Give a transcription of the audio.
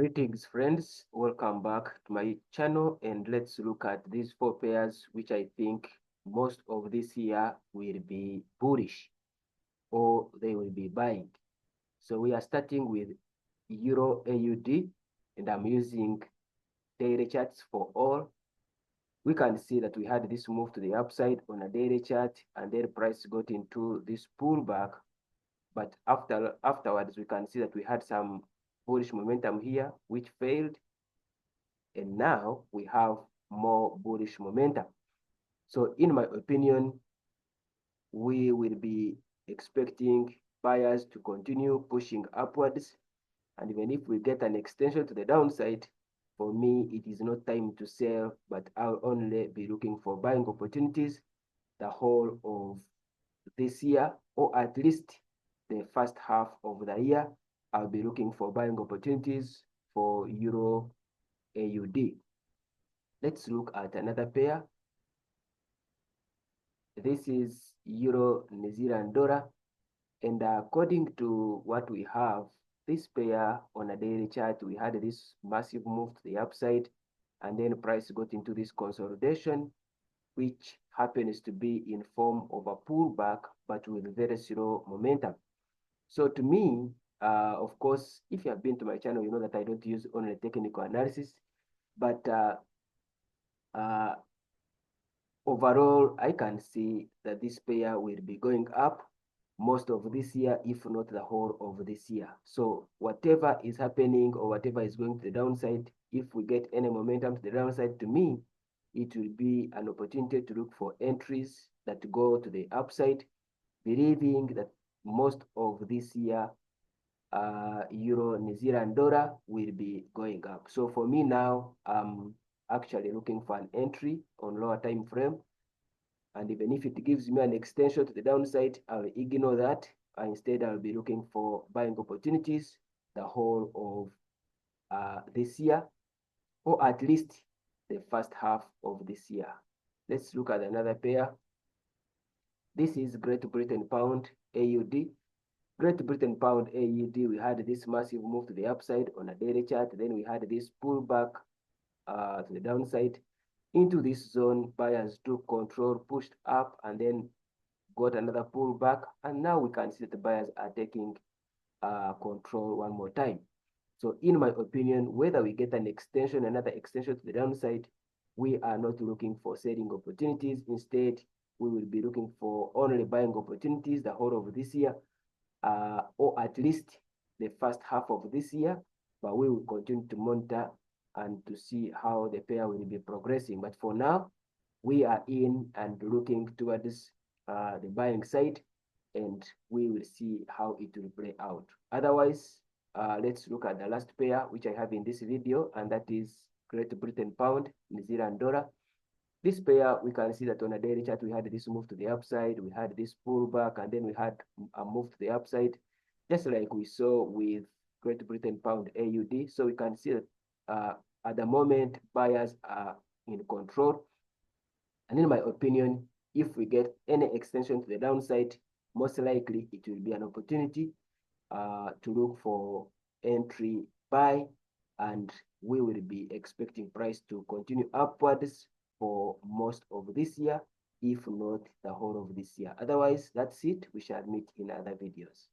Greetings friends, welcome back to my channel, and let's look at these four pairs which I think most of this year will be bullish or they will be buying. So we are starting with Euro AUD, and I'm using daily charts for all. We can see that we had this move to the upside on a daily chart, and then price got into this pullback, but afterwards we can see that we had some bullish momentum here which failed, and now we have more bullish momentum. So in my opinion, we will be expecting buyers to continue pushing upwards, and even if we get an extension to the downside, for me it is not time to sell, but I'll only be looking for buying opportunities the whole of this year, or at least the first half of the year. I'll be looking for buying opportunities for Euro AUD. Let's look at another pair. This is EURNZD, and according to what we have, this pair on a daily chart, we had this massive move to the upside, and then price got into this consolidation, which happens to be in form of a pullback, but with very slow momentum. So to me, of course, if you have been to my channel, you know that I don't use only technical analysis, but overall, I can see that this pair will be going up most of this year, if not the whole of this year. So whatever is happening or whatever is going to the downside, if we get any momentum to the downside, to me, it will be an opportunity to look for entries that go to the upside, believing that most of this year, EURNZD will be going up. So for me now, I'm actually looking for an entry on lower time frame, and even if it gives me an extension to the downside, I'll ignore that. Instead, I'll be looking for buying opportunities the whole of this year, or at least the first half of this year. Let's look at another pair. This is Great Britain Pound AUD. Great Britain Pound AUD, we had this massive move to the upside on a daily chart. Then we had this pullback to the downside. Into this zone, buyers took control, pushed up, and then got another pullback. And now we can see that the buyers are taking control one more time. So in my opinion, whether we get an extension, another extension to the downside, we are not looking for selling opportunities. Instead, we will be looking for only buying opportunities the whole of this year, or at least the first half of this year, but we will continue to monitor and to see how the pair will be progressing. But for now, we are in and looking towards the buying side, and we will see how it will play out. Otherwise, let's look at the last pair which I have in this video, and that is Great Britain Pound, New Zealand Dollar. This pair, we can see that on a daily chart, we had this move to the upside, we had this pullback, and then we had a move to the upside, just like we saw with Great Britain Pound AUD. So we can see that at the moment, buyers are in control. And in my opinion, if we get any extension to the downside, most likely it will be an opportunity to look for entry buy, and we will be expecting price to continue upwards for most of this year, if not the whole of this year. Otherwise, that's it. We shall meet in other videos.